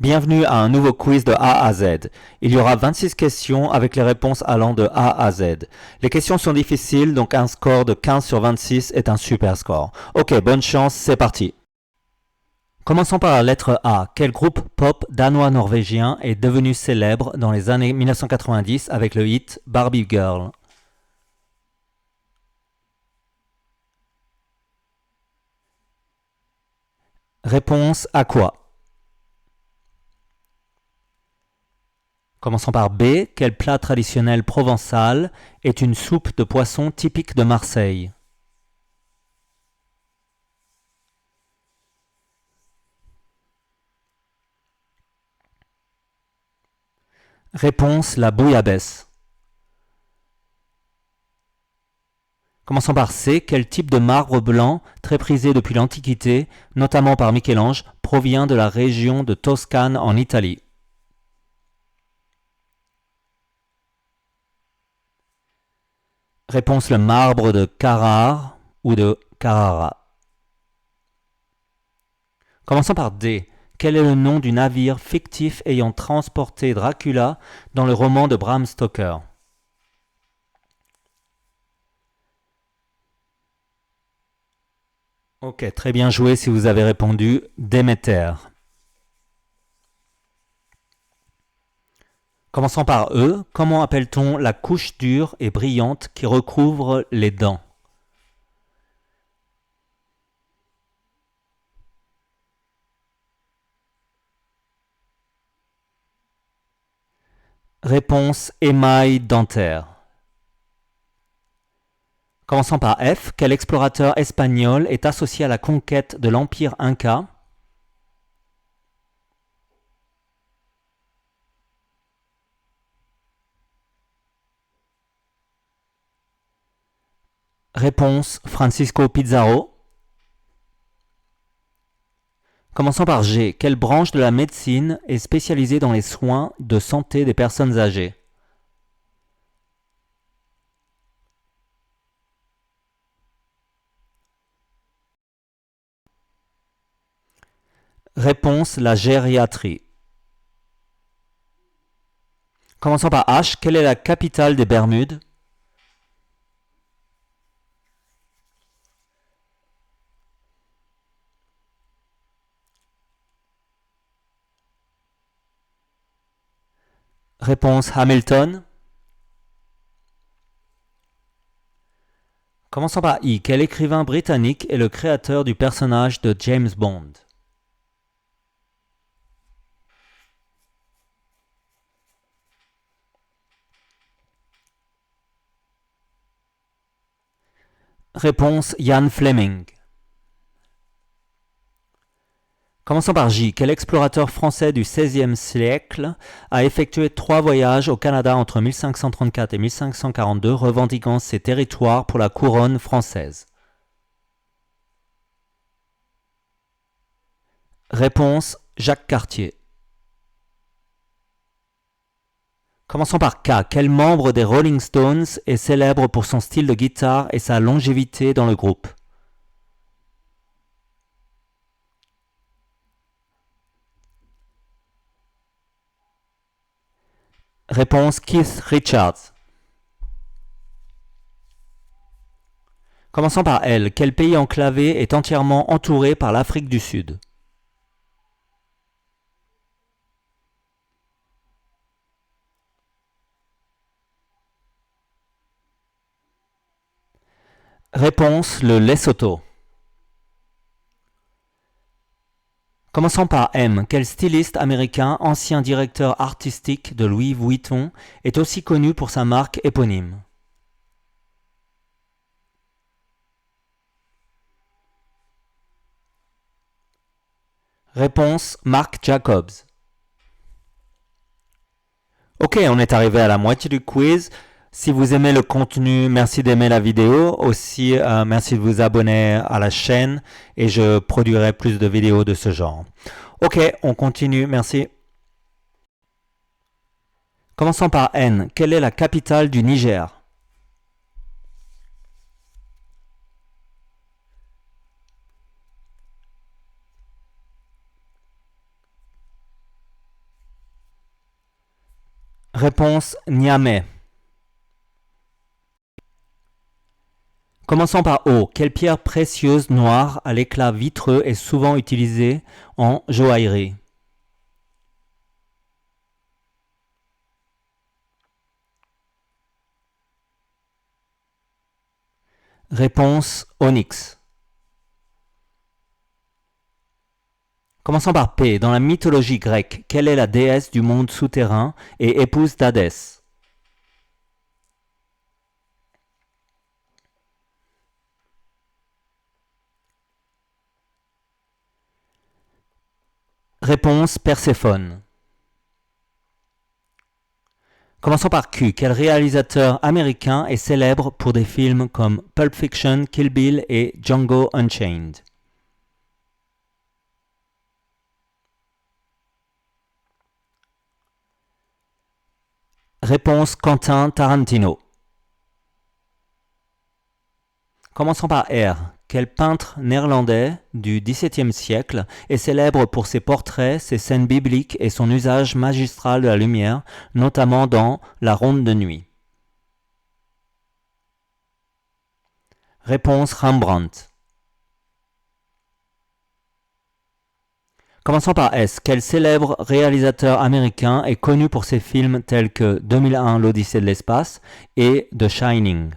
Bienvenue à un nouveau quiz de A à Z. Il y aura 26 questions avec les réponses allant de A à Z. Les questions sont difficiles, donc un score de 15 sur 26 est un super score. Ok, bonne chance, c'est parti. Commençons par la lettre A. Quel groupe pop danois-norvégien est devenu célèbre dans les années 1990 avec le hit Barbie Girl? Réponse à quoi? Commençons par B. Quel plat traditionnel provençal est une soupe de poisson typique de Marseille? Réponse la bouillabaisse. Commençons par C. Quel type de marbre blanc, très prisé depuis l'Antiquité, notamment par Michel-Ange, provient de la région de Toscane en Italie? Réponse le marbre de Carrare ou de Carrara. Commençons par D. Quel est le nom du navire fictif ayant transporté Dracula dans le roman de Bram Stoker? Ok, très bien joué si vous avez répondu Déméter. Commençons par E. Comment appelle-t-on la couche dure et brillante qui recouvre les dents? Réponse émail dentaire. Commençons par F. Quel explorateur espagnol est associé à la conquête de l'Empire Inca? Réponse Francisco Pizarro. Commençons par G. Quelle branche de la médecine est spécialisée dans les soins de santé des personnes âgées? Réponse la gériatrie. Commençons par H. Quelle est la capitale des Bermudes? Réponse Hamilton. Commençons par I. Quel écrivain britannique est le créateur du personnage de James Bond? Réponse Ian Fleming. Commençons par J. Quel explorateur français du XVIe siècle a effectué 3 voyages au Canada entre 1534 et 1542, revendiquant ses territoires pour la couronne française? Réponse Jacques Cartier. Commençons par K. Quel membre des Rolling Stones est célèbre pour son style de guitare et sa longévité dans le groupe? Réponse Keith Richards. Commençons par L. Quel pays enclavé est entièrement entouré par l'Afrique du Sud? Réponse le Lesotho. Commençons par M. Quel styliste américain, ancien directeur artistique de Louis Vuitton, est aussi connu pour sa marque éponyme? Réponse Marc Jacobs. Ok, on est arrivé à la moitié du quiz. Si vous aimez le contenu, merci d'aimer la vidéo. Aussi, merci de vous abonner à la chaîne et je produirai plus de vidéos de ce genre. Ok, on continue, merci. Commençons par N. Quelle est la capitale du Niger? Réponse Niamey. Commençons par O. Quelle pierre précieuse noire à l'éclat vitreux est souvent utilisée en joaillerie? Réponse onyx. Commençons par P. Dans la mythologie grecque, quelle est la déesse du monde souterrain et épouse d'Hadès? Réponse Perséphone. Commençons par Q. Quel réalisateur américain est célèbre pour des films comme Pulp Fiction, Kill Bill et Django Unchained? Réponse Quentin Tarantino. Commençons par R. Quel peintre néerlandais du XVIIe siècle est célèbre pour ses portraits, ses scènes bibliques et son usage magistral de la lumière, notamment dans La Ronde de nuit? Réponse Rembrandt. Commençons par S. Quel célèbre réalisateur américain est connu pour ses films tels que 2001 l'Odyssée de l'espace et The Shining?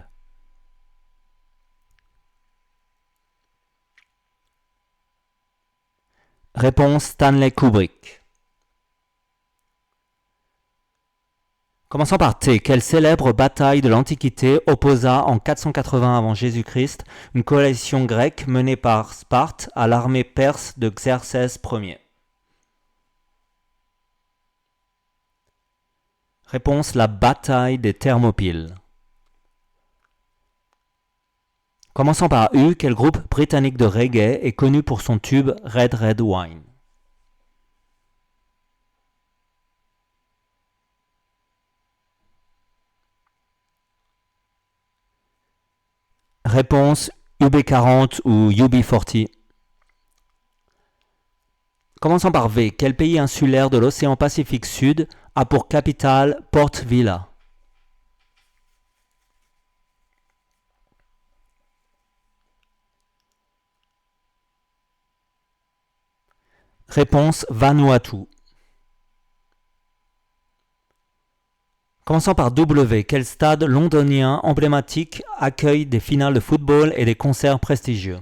Réponse Stanley Kubrick. Commençons par T. Quelle célèbre bataille de l'Antiquité opposa en 480 avant Jésus-Christ une coalition grecque menée par Sparte à l'armée perse de Xerxès Ier? Réponse la bataille des Thermopyles. Commençons par U. Quel groupe britannique de reggae est connu pour son tube Red Red Wine? Réponse UB40 ou UB40. Commençons par V. Quel pays insulaire de l'océan Pacifique Sud a pour capitale Port Vila? Réponse Vanuatu. Commençons par W. Quel stade londonien emblématique accueille des finales de football et des concerts prestigieux?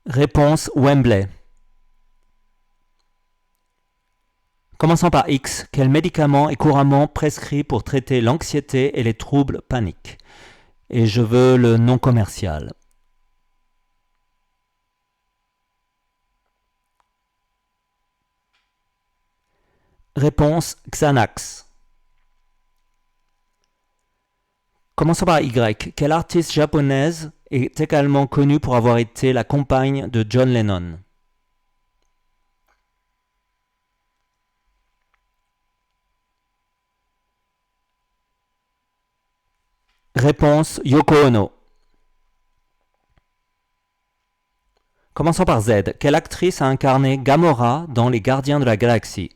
Réponse Wembley. Commençons par X. Quel médicament est couramment prescrit pour traiter l'anxiété et les troubles paniques? Et je veux le nom commercial. Réponse Xanax. Commençons par Y. Quelle artiste japonaise est également connue pour avoir été la compagne de John Lennon? Réponse Yoko Ono. Commençons par Z. Quelle actrice a incarné Gamora dans Les Gardiens de la Galaxie?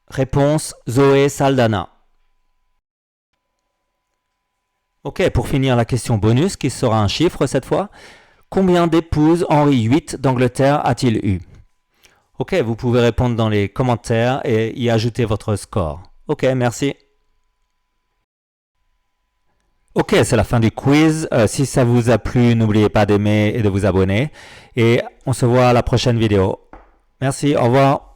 Réponse Zoé Saldana. Ok, pour finir la question bonus, qui sera un chiffre cette fois. Combien d'épouses Henri VIII d'Angleterre a-t-il eu? Ok, vous pouvez répondre dans les commentaires et y ajouter votre score. Ok, merci. Ok, c'est la fin du quiz. Si ça vous a plu, n'oubliez pas d'aimer et de vous abonner. Et on se voit à la prochaine vidéo. Merci, au revoir.